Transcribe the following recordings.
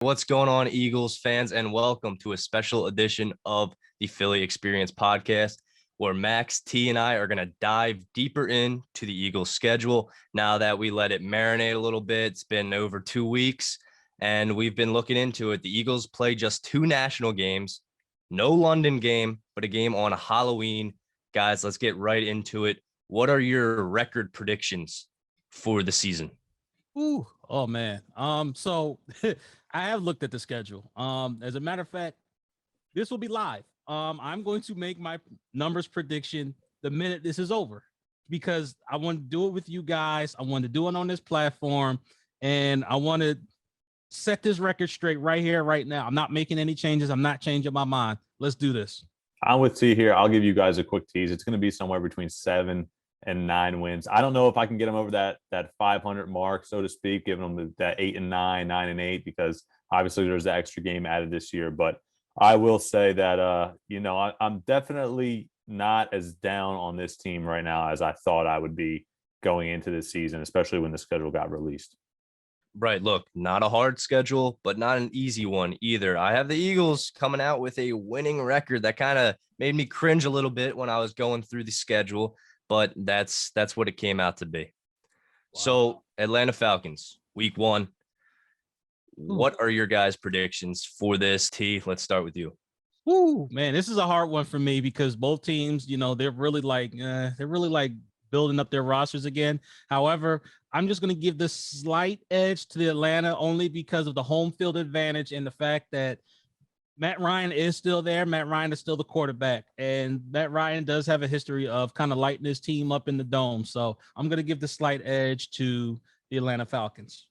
What's going on, Eagles fans, and welcome to a special edition of the Philly Experience podcast, where Max, T, and I are going to dive deeper into the Eagles schedule now that we let it marinate a little bit. It's been over 2 weeks, and we've been looking into it. The Eagles play just 2 national games, no London game, but a game on Halloween. Guys, let's get right into it. What are your record predictions for the season? Oh man. So I have looked at the schedule. As a matter of fact, this will be live. I'm going to make my numbers prediction the minute this is over because I want to do it with you guys. I want to do it on this platform, and I want to set this record straight right here, right now. I'm not making any changes. I'm not changing my mind. Let's do this. I'm with T here. I'll give you guys a quick tease. It's going to be somewhere between 7 and 9 wins. I don't know if I can get them over that 500 mark, so to speak, giving them that 8 and 9, 9 and 8, because obviously there's the extra game added this year. But I will say that I'm definitely not as down on this team right now as I thought I would be going into this season, especially when the schedule got released. Right. Look, not a hard schedule, but not an easy one either. I have the Eagles coming out with a winning record that kind of made me cringe a little bit when I was going through the schedule, but that's what it came out to be. Wow. So Atlanta Falcons, week 1. What are your guys' predictions for this? T, let's start with you. Man, this is a hard one for me because both teams, they're really like building up their rosters again. However, I'm just going to give the slight edge to the Atlanta only because of the home field advantage and the fact that Matt Ryan is still there. Matt Ryan is still the quarterback, and Matt Ryan does have a history of kind of lighting his team up in the dome. So I'm going to give the slight edge to the Atlanta Falcons.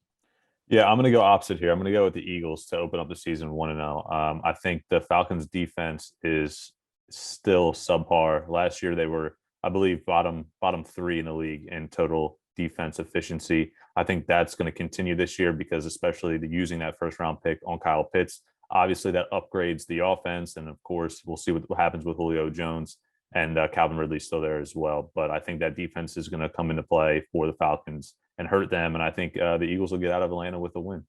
Yeah, I'm going to go opposite here. I'm going to go with the Eagles to open up the season 1-0. I think the Falcons defense is still subpar. Last year they were, I believe, bottom 3 in the league in total defense efficiency. I think that's going to continue this year because especially using that first round pick on Kyle Pitts, obviously that upgrades the offense. And of course, we'll see what happens with Julio Jones, and Calvin Ridley's still there as well. But I think that defense is going to come into play for the Falcons and hurt them. And I think the Eagles will get out of Atlanta with a win.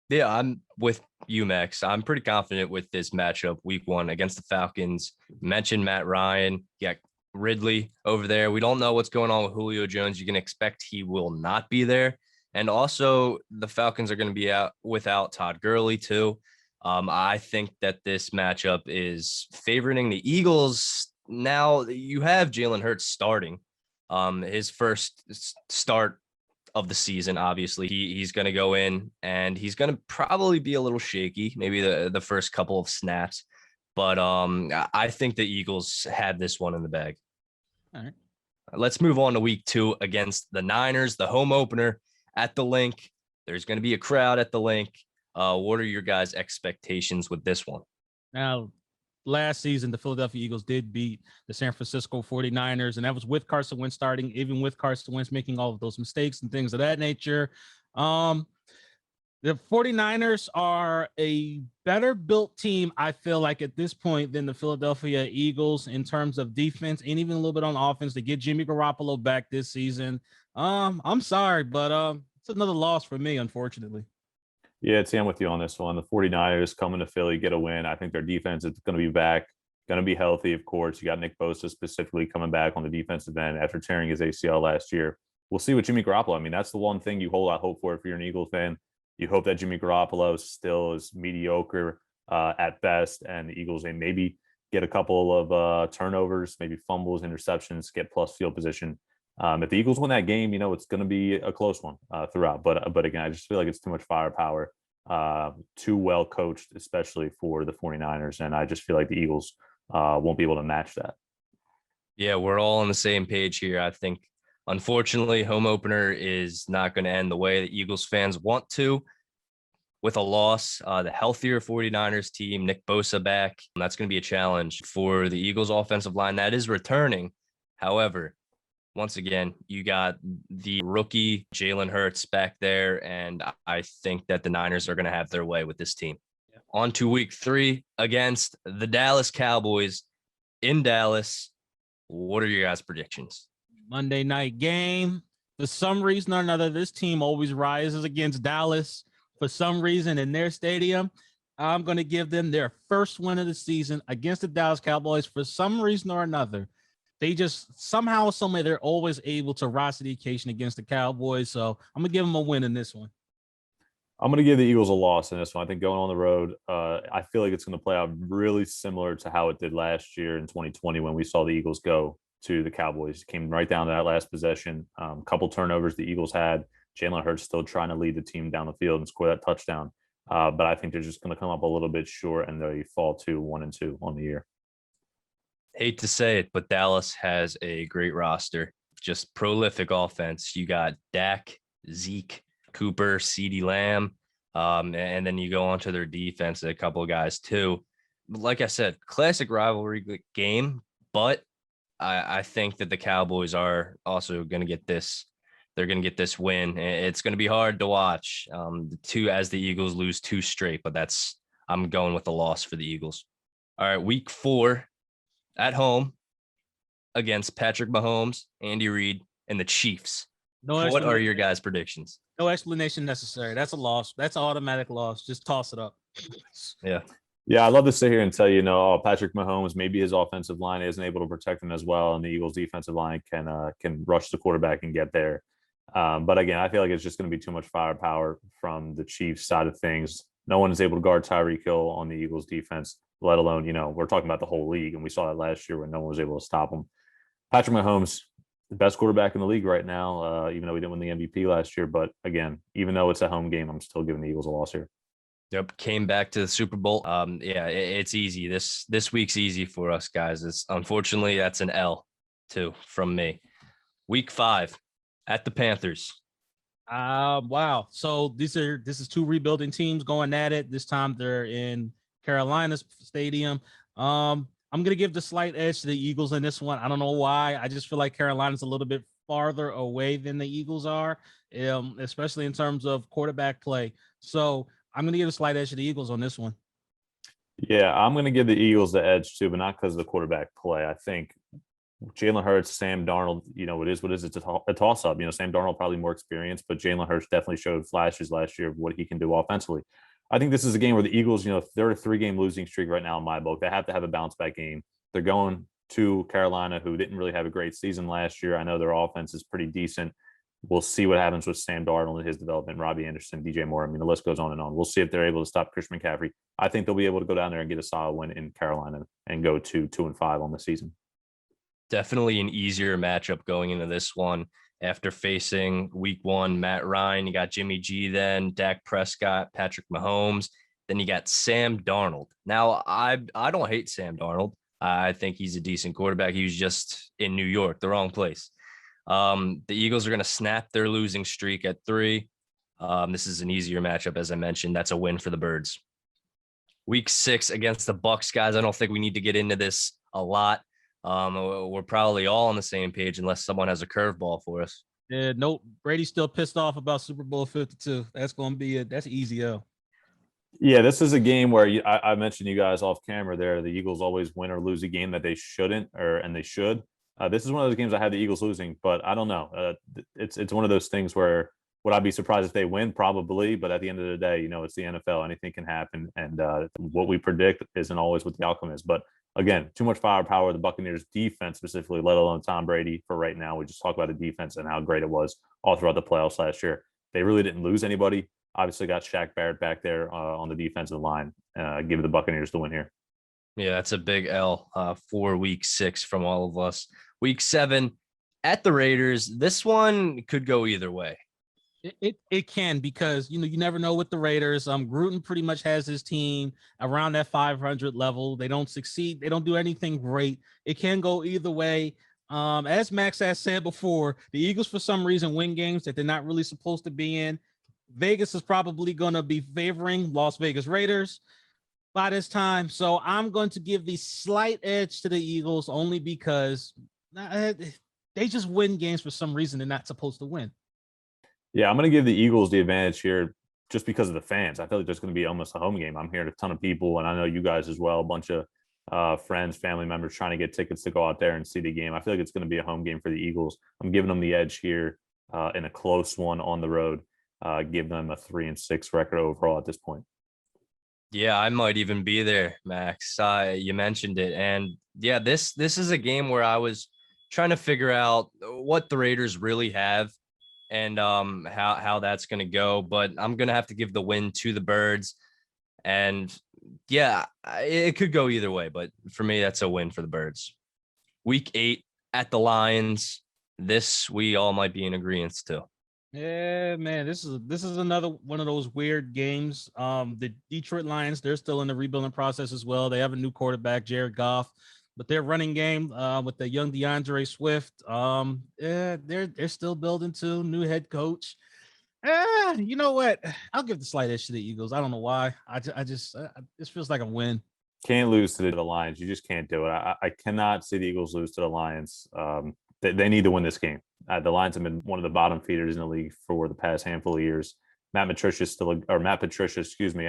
Yeah, I'm with you, Max. I'm pretty confident with this matchup week 1 against the Falcons. Mentioned Matt Ryan. Yeah, Ridley over there. We don't know what's going on with Julio Jones. You can expect he will not be there. And also the Falcons are going to be out without Todd Gurley too. I think that this matchup is favoring the Eagles. Now you have Jalen Hurts starting his first start of the season. Obviously he's going to go in and he's going to probably be a little shaky, maybe the first couple of snaps. But I think the Eagles had this one in the bag. All right. Let's move on to week 2 against the Niners, the home opener at the Link. There's going to be a crowd at the Link. What are your guys' expectations with this one? Now, last season, the Philadelphia Eagles did beat the San Francisco 49ers, and that was with Carson Wentz starting, even with Carson Wentz making all of those mistakes and things of that nature. The 49ers are a better built team, I feel like, at this point than the Philadelphia Eagles in terms of defense and even a little bit on offense to get Jimmy Garoppolo back this season. I'm sorry, but it's another loss for me, unfortunately. Yeah, Tim, I'm with you on this one. The 49ers coming to Philly, get a win. I think their defense is going to be back, going to be healthy, of course. You got Nick Bosa specifically coming back on the defensive end after tearing his ACL last year. We'll see with Jimmy Garoppolo. I mean, that's the one thing you hold out hope for if you're an Eagles fan. You hope that Jimmy Garoppolo still is mediocre at best, and the Eagles may maybe get a couple of turnovers, maybe fumbles, interceptions, get plus field position. If the Eagles win that game, it's going to be a close one throughout. But again, I just feel like it's too much firepower, too well coached, especially for the 49ers. And I just feel like the Eagles won't be able to match that. Yeah, we're all on the same page here. I think, unfortunately, home opener is not going to end the way that Eagles fans want to. With a loss, the healthier 49ers team, Nick Bosa back, that's going to be a challenge for the Eagles offensive line that is returning. However, once again, you got the rookie Jalen Hurts back there, and I think that the Niners are going to have their way with this team. Yeah. On to week 3 against the Dallas Cowboys in Dallas. What are your guys' predictions? Monday night game. For some reason or another, this team always rises against Dallas. for some reason in their stadium. I'm going to give them their first win of the season against the Dallas Cowboys. For some reason or another, they just somehow, someway, they're always able to rise to the occasion against the Cowboys. So I'm going to give them a win in this one. I'm going to give the Eagles a loss in this one. I think going on the road, I feel like it's going to play out really similar to how it did last year in 2020 when we saw the Eagles go to the Cowboys. It came right down to that last possession. Couple turnovers the Eagles had. Jalen Hurts still trying to lead the team down the field and score that touchdown. But I think they're just going to come up a little bit short and they fall to 1-2 on the year. Hate to say it, but Dallas has a great roster. Just prolific offense. You got Dak, Zeke, Cooper, CeeDee Lamb, and then you go on to their defense, a couple of guys too. Like I said, classic rivalry game, but I think that the Cowboys are also going to get this. They're going to get this win. It's going to be hard to watch as the Eagles lose 2 straight, but I'm going with the loss for the Eagles. All right, week 4 at home against Patrick Mahomes, Andy Reid, and the Chiefs. What are your guys' predictions? No explanation necessary. That's a loss. That's an automatic loss. Just toss it up. Yeah. Yeah, I'd love to sit here and tell you, Patrick Mahomes, maybe his offensive line isn't able to protect him as well, and the Eagles' defensive line can rush the quarterback and get there. But again, I feel like it's just going to be too much firepower from the Chiefs side of things. No one is able to guard Tyreek Hill on the Eagles' defense, let alone, we're talking about the whole league, and we saw that last year when no one was able to stop him. Patrick Mahomes, the best quarterback in the league right now, even though we didn't win the MVP last year. But again, even though it's a home game, I'm still giving the Eagles a loss here. Yep, came back to the Super Bowl. It's easy. This week's easy for us guys. Unfortunately, that's an L too from me. Week 5 at the Panthers. Wow. So this is 2 rebuilding teams going at it. This time they're in Carolina's stadium. I'm going to give the slight edge to the Eagles in this one. I don't know why. I just feel like Carolina's a little bit farther away than the Eagles are, especially in terms of quarterback play. So I'm going to give a slight edge to the Eagles on this one. Yeah, I'm going to give the Eagles the edge too, but not because of the quarterback play. I think Jalen Hurts, Sam Darnold, it is what it is. It's a toss-up. Sam Darnold probably more experienced, but Jalen Hurts definitely showed flashes last year of what he can do offensively. I think this is a game where the Eagles, they're a 3-game losing streak right now in my book. They have to have a bounce-back game. They're going to Carolina, who didn't really have a great season last year. I know their offense is pretty decent. We'll see what happens with Sam Darnold and his development, Robbie Anderson, DJ Moore. The list goes on and on. We'll see if they're able to stop Christian McCaffrey. I think they'll be able to go down there and get a solid win in Carolina and go to 2-5 on the season. Definitely an easier matchup going into this one. After facing week 1, Matt Ryan, you got Jimmy G, then Dak Prescott, Patrick Mahomes. Then you got Sam Darnold. Now, I don't hate Sam Darnold. I think he's a decent quarterback. He was just in New York, the wrong place. The Eagles are going to snap their losing streak at 3. This is an easier matchup, as I mentioned. That's a win for the Birds. Week 6 against the Bucs, guys. I don't think we need to get into this a lot. We're probably all on the same page unless someone has a curveball for us. Yeah, nope. Brady's still pissed off about Super Bowl 52. That's going to be it. That's easy, L. Yeah, this is a game where I mentioned you guys off camera there. The Eagles always win or lose a game that they shouldn't, and they should. This is one of those games I had the Eagles losing, but I don't know. It's one of those things where would I be surprised if they win? Probably, but at the end of the day, it's the NFL. Anything can happen, and what we predict isn't always what the outcome is. But again, too much firepower. The Buccaneers defense specifically, let alone Tom Brady for right now. We just talk about the defense and how great it was all throughout the playoffs last year. They really didn't lose anybody. Obviously got Shaq Barrett back there on the defensive line. Give the Buccaneers the win here. Yeah, that's a big L for week 6 from all of us. Week 7 at the Raiders. This one could go either way. It can, because you never know with the Raiders. Gruden pretty much has his team around that 500 level. They don't succeed. They don't do anything great. It can go either way. As Max has said before, the Eagles for some reason win games that they're not really supposed to be in. Vegas is probably going to be favoring Las Vegas Raiders by this time. So I'm going to give the slight edge to the Eagles only because they just win games for some reason they're not supposed to win. Yeah, I'm going to give the Eagles the advantage here just because of the fans. I feel like there's going to be almost a home game. I'm hearing a ton of people, and I know you guys as well, a bunch of friends, family members trying to get tickets to go out there and see the game. I feel like it's going to be a home game for the Eagles. I'm giving them the edge here in a close one on the road. give them a 3-6 record overall at this point. Yeah, I might even be there, Max. You mentioned it, and yeah, this is a game where I was trying to figure out what the Raiders really have and how that's going to go. But I'm going to have to give the win to the Birds, and yeah, it could go either way. But for me, that's a win for the Birds. Week 8 at the Lions. This we all might be in agreement to. Yeah, man, this is another one of those weird games. The Detroit Lions, they're still in the rebuilding process as well. They have a new quarterback, Jared Goff, but their running game with the young DeAndre Swift, yeah, they're still building too. New head coach. You know what? I'll give the slight edge to the Eagles. I don't know why. This feels like a win. Can't lose to the Lions. You just can't do it. I cannot see the Eagles lose to the Lions. They need to win this game. The Lions have been one of the bottom feeders in the league for the past handful of years. Matt Patricia, excuse me.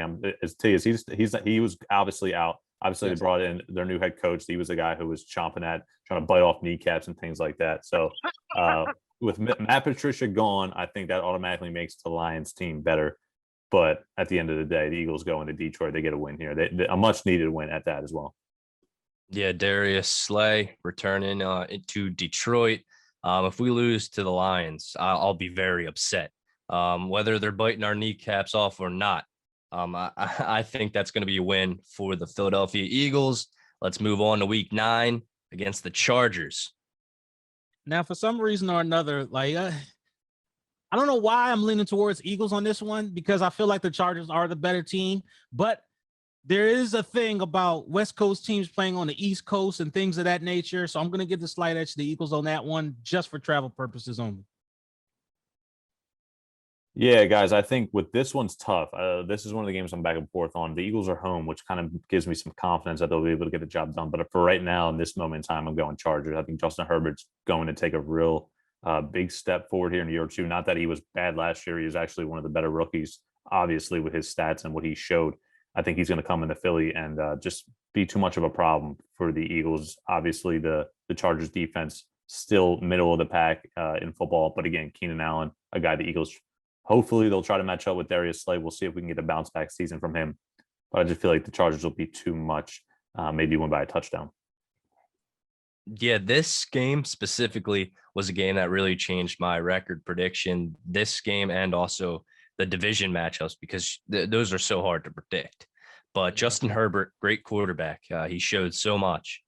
He was obviously out. Obviously, Yes. They brought in their new head coach. He was a guy who was trying to bite off kneecaps and things like that. So with Matt Patricia gone, I think that automatically makes the Lions team better. But at the end of the day, the Eagles go into Detroit. They get a win here. A much needed win at that as well. Yeah, Darius Slay returning into Detroit. If we lose to the Lions, I'll be very upset. Whether they're biting our kneecaps off or not, I think that's going to be a win for the Philadelphia Eagles. Let's move on to Week 9 against the Chargers. Now, for some reason or another, I don't know why I'm leaning towards Eagles on this one because I feel like the Chargers are the better team, but there is a thing about West Coast teams playing on the East Coast and things of that nature. So I'm going to give the slight edge to the Eagles on that one just for travel purposes only. Yeah, guys, I think with this one's tough. This is one of the games I'm back and forth on. The Eagles are home, which kind of gives me some confidence that they'll be able to get the job done. But for right now, in this moment in time, I'm going Chargers. I think Justin Herbert's going to take a real big step forward here in year 2. Not that he was bad last year. He was actually one of the better rookies, obviously, with his stats and what he showed. I think he's going to come into Philly and just be too much of a problem for the Eagles. Obviously, the Chargers defense still middle of the pack in football. But again, Keenan Allen, a guy the Eagles hopefully they'll try to match up with Darius Slay. We'll see if we can get a bounce back season from him. But I just feel like the Chargers will be too much, maybe win by a touchdown. Yeah, this game specifically was a game that really changed my record prediction. This game and also the division matchups because those are so hard to predict. But Justin Herbert, great quarterback. He showed so much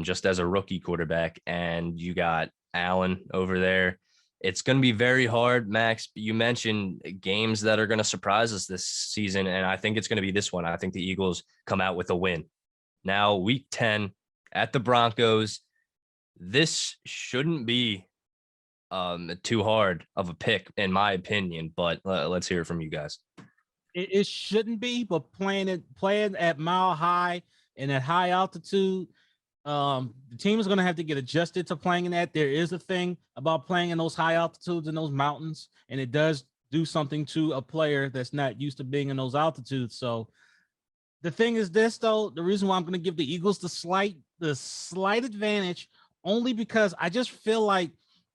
just as a rookie quarterback. And you got Allen over there. It's going to be very hard, Max. You mentioned games that are going to surprise us this season, and I think it's going to be this one. I think the Eagles come out with a win. Now, Week 10 at the Broncos. This shouldn't be too hard of a pick, in my opinion, but let's hear it from you guys. It shouldn't be, but playing at Mile High and at high altitude, the team is going to have to get adjusted to playing in that. There is a thing about playing in those high altitudes and those mountains, and it does do something to a player that's not used to being in those altitudes. So the thing is this, though, the reason why I'm going to give the Eagles the slight advantage only because I just feel like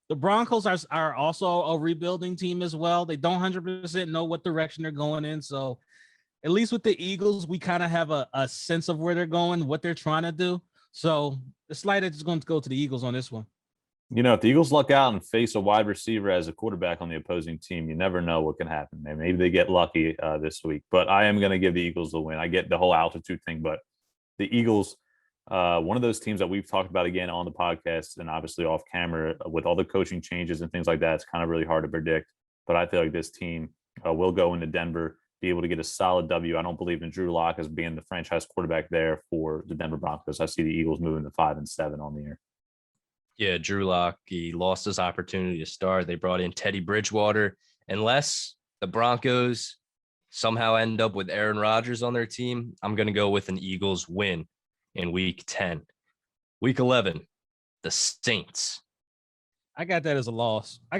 the Broncos are also a rebuilding team as well. They don't 100% know what direction they're going in. So at least with the Eagles, we kind of have a sense of where they're going, what they're trying to do. So the slight edge is going to go to the Eagles on this one. You know, if the Eagles luck out and face a wide receiver as a quarterback on the opposing team, you never know what can happen. Maybe they get lucky this week. But I am going to give the Eagles the win. I get the whole altitude thing, but the Eagles, one of those teams that we've talked about again on the podcast and obviously off camera with all the coaching changes and things like that, it's kind of really hard to predict. But I feel like this team will go into Denver, be able to get a solid W. I don't believe in Drew Lock as being the franchise quarterback there for the Denver Broncos. I see the Eagles moving to 5-7 on the year. Yeah, Drew Lock, he lost his opportunity to start. They brought in Teddy Bridgewater. Unless the Broncos somehow end up with Aaron Rodgers on their team, I'm going to go with an Eagles win in Week 10. Week 11, the Saints. I got that as a loss. I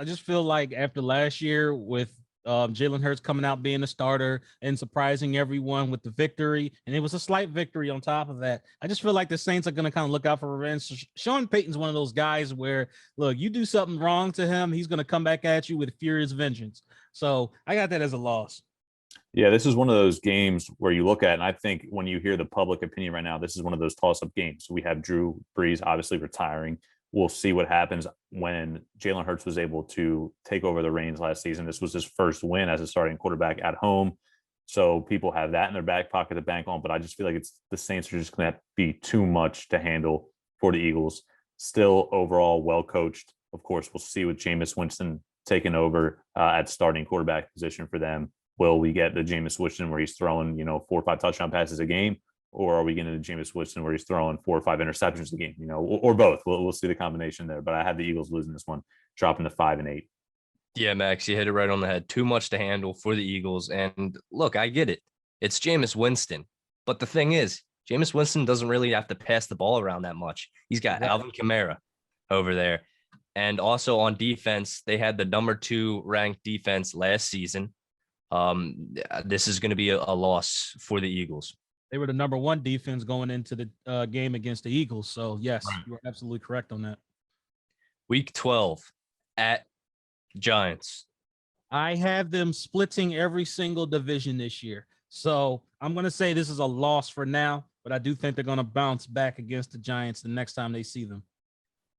just feel like after last year with Jalen Hurts coming out being a starter and surprising everyone with the victory. And it was a slight victory on top of that. I just feel like the Saints are going to kind of look out for revenge. Sean Payton's one of those guys where, look, you do something wrong to him, he's going to come back at you with furious vengeance. So I got that as a loss. Yeah, this is one of those games where you look at, and I think when you hear the public opinion right now, this is one of those toss-up games. We have Drew Brees obviously retiring. We'll see what happens when Jalen Hurts was able to take over the reins last season. This was his first win as a starting quarterback at home. So people have that in their back pocket to bank on, but I just feel like it's the Saints are just going to be too much to handle for the Eagles. Still overall well coached. Of course, we'll see with Jameis Winston taking over at starting quarterback position for them. Will we get the Jameis Winston where he's throwing, 4 or 5 touchdown passes a game? Or are we getting the Jameis Winston where he's throwing 4 or 5 interceptions a game, or both? We'll see the combination there. But I have the Eagles losing this one, dropping to 5-8. Yeah, Max, you hit it right on the head. Too much to handle for the Eagles. And look, I get it. It's Jameis Winston. But the thing is, Jameis Winston doesn't really have to pass the ball around that much. He's got Alvin Kamara over there. And also on defense, they had the number 2 ranked defense last season. This is going to be a loss for the Eagles. They were the number 1 defense going into the game against the Eagles. So, yes, you are absolutely correct on that. Week 12 at Giants. I have them splitting every single division this year. So I'm going to say this is a loss for now, but I do think they're going to bounce back against the Giants the next time they see them.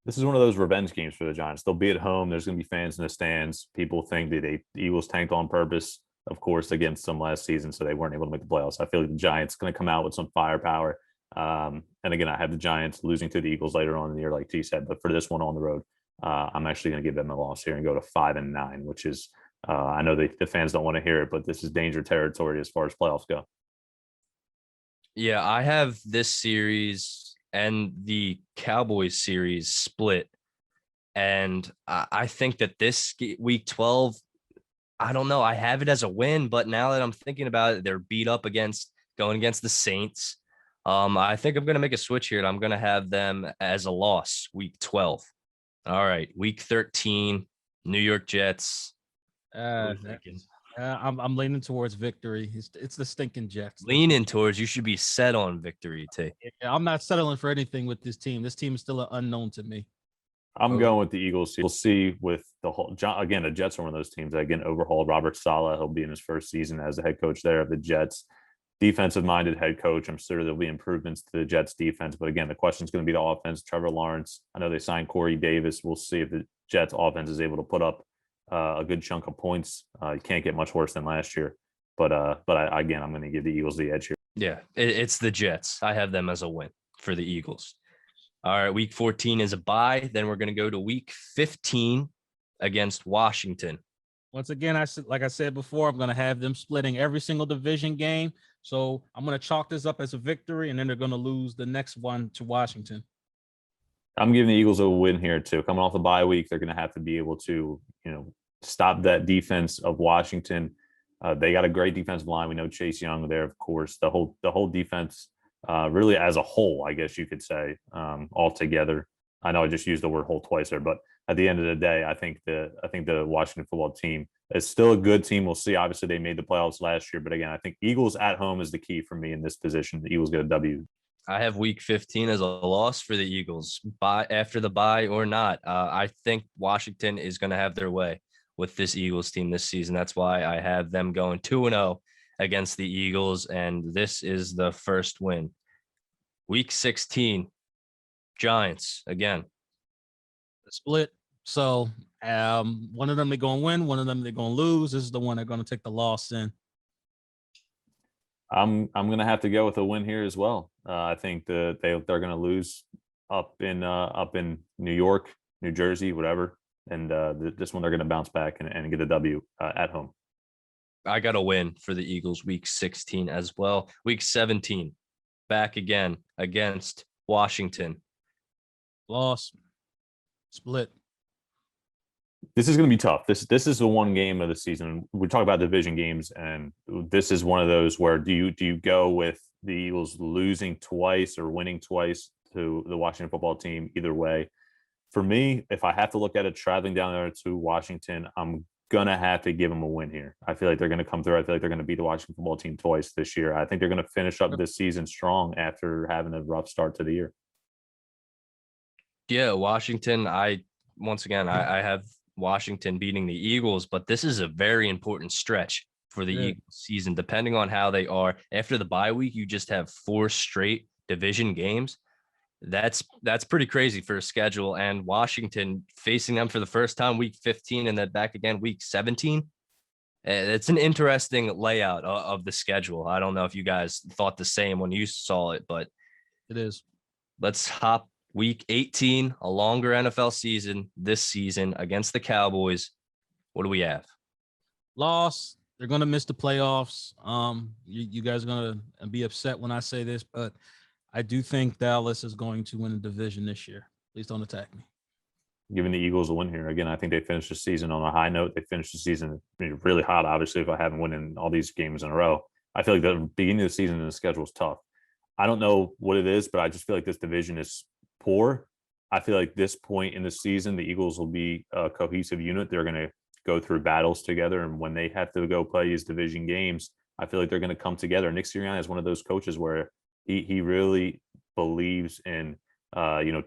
This is one of those revenge games for the Giants. They'll be at home. There's going to be fans in the stands. People think that the Eagles tanked on purpose, of course, against them last season, so they weren't able to make the playoffs. I feel like the Giants going to come out with some firepower. And again, I have the Giants losing to the Eagles later on in the year, like T said. But for this one on the road, I'm actually going to give them a loss here and go to 5-9, which is I know the fans don't want to hear it, but this is danger territory as far as playoffs go. Yeah, I have this series and the Cowboys series split. And I think that this week 12, I don't know. I have it as a win, but now that I'm thinking about it, they're beat up going against the Saints. I think I'm going to make a switch here, and I'm going to have them as a loss week 12. All right, week 13, New York Jets. I'm leaning towards victory. It's the stinking Jets. Leaning towards, you should be set on victory, T. Yeah, I'm not settling for anything with this team. This team is still an unknown to me. I'm going with the Eagles. We'll see with the whole again. The Jets are one of those teams that again overhauled Robert Saleh. He'll be in his first season as the head coach there of the Jets. Defensive-minded head coach. I'm sure there'll be improvements to the Jets defense, but again, the question is going to be the offense. Trevor Lawrence. I know they signed Corey Davis. We'll see if the Jets offense is able to put up a good chunk of points. You can't get much worse than last year, but again, I'm going to give the Eagles the edge here. Yeah, it's the Jets. I have them as a win for the Eagles. All right, week 14 is a bye. Then we're going to go to week 15 against Washington. Once again, like I said before, I'm going to have them splitting every single division game. So I'm going to chalk this up as a victory, and then they're going to lose the next one to Washington. I'm giving the Eagles a win here too. Coming off the bye week, they're going to have to be able to, stop that defense of Washington. They got a great defensive line. We know Chase Young there, of course. The whole defense, really as a whole, I guess you could say, altogether. I know I just used the word whole twice there, but at the end of the day, I think the Washington football team is still a good team. We'll see. Obviously, they made the playoffs last year, but again, I think Eagles at home is the key for me in this position. The Eagles get a W. I have week 15 as a loss for the Eagles, after the bye or not. I think Washington is going to have their way with this Eagles team this season. That's why I have them going 2-0 against the Eagles, and this is the first win. Week 16, Giants again. Split. So one of them they're going to win, one of them they're going to lose. This is the one they're going to take the loss in. I'm going to have to go with a win here as well. I think they're going to lose up in New York, New Jersey, whatever. And this one they're going to bounce back and get a W at home. I got a win for the Eagles week 16 as well. Week 17, back again against Washington. Loss. Split. This is going to be tough. This is the one game of the season. We talk about division games, and this is one of those where do you go with the Eagles losing twice or winning twice to the Washington football team? Either way, for me, if I have to look at it traveling down there to Washington, I'm gonna have to give them a win here. I feel like they're gonna come through. I feel like they're gonna beat the Washington football team twice this year. I think they're gonna finish up this season strong after having a rough start to the year. Yeah, Washington. Once again, I have Washington beating the Eagles, but this is a very important stretch for the Eagles season. Depending on how they are after the bye week, you just have 4 straight division games. That's pretty crazy for a schedule. And Washington facing them for the first time week 15 and then back again week 17. It's an interesting layout of the schedule. I don't know if you guys thought the same when you saw it, but it is. Let's hop week 18, a longer NFL season this season against the Cowboys. What do we have? Loss. They're going to miss the playoffs. You guys are going to be upset when I say this, but I do think Dallas is going to win the division this year. Please don't attack me. Giving the Eagles a win here. Again, I think they finished the season on a high note. They finished the season really hot, obviously, if I haven't won in all these games in a row. I feel like the beginning of the season and the schedule is tough. I don't know what it is, but I just feel like this division is poor. I feel like this point in the season, the Eagles will be a cohesive unit. They're going to go through battles together. And when they have to go play these division games, I feel like they're going to come together. Nick Sirianni is one of those coaches where he really believes in,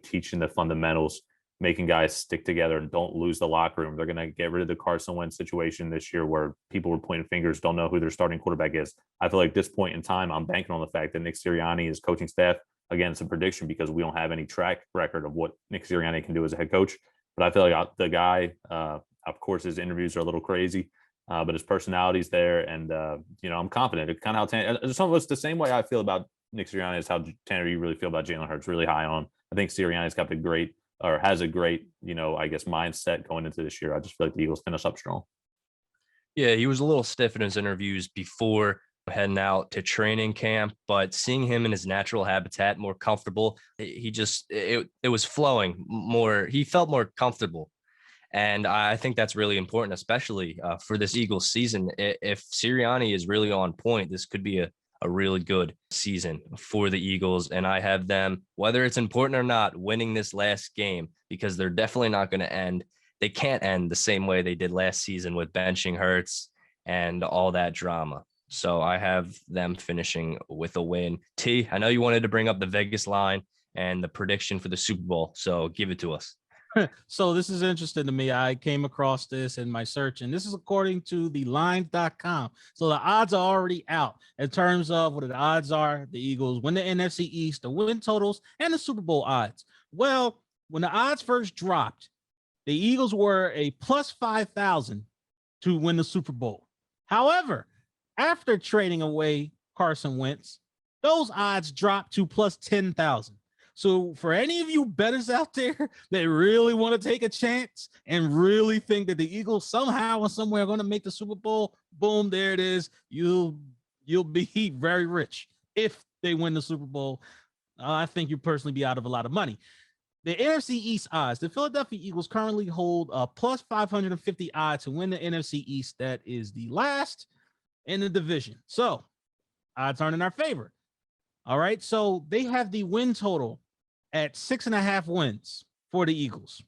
teaching the fundamentals, making guys stick together and don't lose the locker room. They're going to get rid of the Carson Wentz situation this year where people were pointing fingers, don't know who their starting quarterback is. I feel like this point in time, I'm banking on the fact that Nick Sirianni, his coaching staff, again, it's a prediction because we don't have any track record of what Nick Sirianni can do as a head coach. But I feel like the guy, of course, his interviews are a little crazy, but his personality's there. And, I'm confident. It's kind of how it's the same way I feel about Nick Sirianni is how Tanner, you really feel about Jalen Hurts, really high on. I think Sirianni's got has a great, mindset going into this year. I just feel like the Eagles finish up strong. Yeah, he was a little stiff in his interviews before heading out to training camp, but seeing him in his natural habitat, more comfortable, it was flowing more. He felt more comfortable. And I think that's really important, especially for this Eagles season. If Sirianni is really on point, this could be a really good season for the Eagles. And I have them, whether it's important or not, winning this last game because they're definitely not going to end. They can't end the same way they did last season with benching Hurts and all that drama. So I have them finishing with a win. T, I know you wanted to bring up the Vegas line and the prediction for the Super Bowl. So give it to us. So this is interesting to me. I came across this in my search, and this is according to the lines.com. So the odds are already out in terms of what the odds are. The Eagles win the NFC East, the win totals, and the Super Bowl odds. Well, when the odds first dropped, the Eagles were a plus 5,000 to win the Super Bowl. However, after trading away Carson Wentz, those odds dropped to plus 10,000. So for any of you bettors out there that really want to take a chance and really think that the Eagles somehow or somewhere are going to make the Super Bowl, boom, there it is. You'll be very rich if they win the Super Bowl. I think you personally be out of a lot of money. The NFC East odds, the Philadelphia Eagles currently hold a plus 550 odds to win the NFC East. That is the last in the division. So odds aren't in our favor. All right. So they have the win total at 6.5 wins for the Eagles.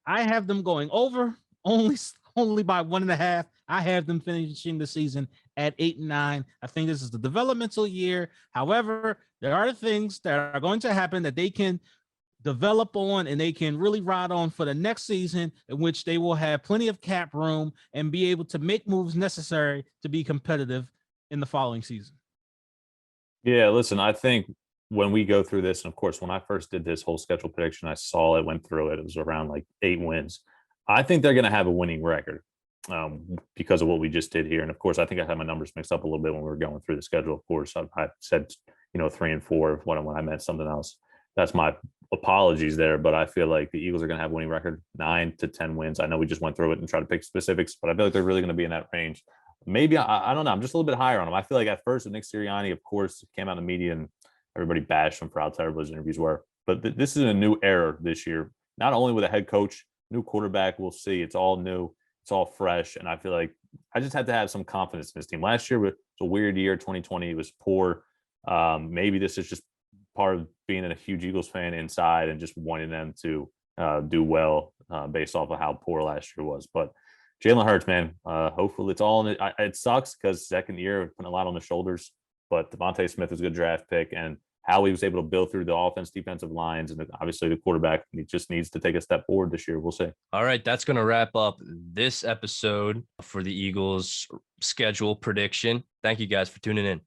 I have them going over only by 1.5. I have them finishing the season at 8-9. I think this is the developmental year. However, there are things that are going to happen that they can develop on and they can really ride on for the next season, in which they will have plenty of cap room and be able to make moves necessary to be competitive in the following season. Yeah, listen, I think when we go through this, and of course, when I first did this whole schedule prediction, I saw it, went through it. It was around like 8 wins. I think they're going to have a winning record because of what we just did here. And of course, I think I had my numbers mixed up a little bit when we were going through the schedule. Of course, I said, 3 and 4 when I meant something else. That's my apologies there. But I feel like the Eagles are going to have a winning record, 9 to 10 wins. I know we just went through it and tried to pick specifics, but I feel like they're really going to be in that range. Maybe I don't know. I'm just a little bit higher on them. I feel like at first with Nick Sirianni, of course, came out in the media and everybody bashed him for how terrible his interviews were. But this is a new era this year, not only with a head coach, new quarterback. We'll see. It's all new. It's all fresh. And I feel like I just had to have some confidence in this team. Last year was a weird year. 2020 was poor. Maybe this is just part of being a huge Eagles fan inside and just wanting them to do well based off of how poor last year was. But Jalen Hurts, man. Hopefully it's all in it. It sucks because second year, putting a lot on the shoulders, but Devontae Smith was a good draft pick, and how he was able to build through the offense, defensive lines, and obviously the quarterback, he just needs to take a step forward this year. We'll see. All right, that's going to wrap up this episode for the Eagles schedule prediction. Thank you guys for tuning in.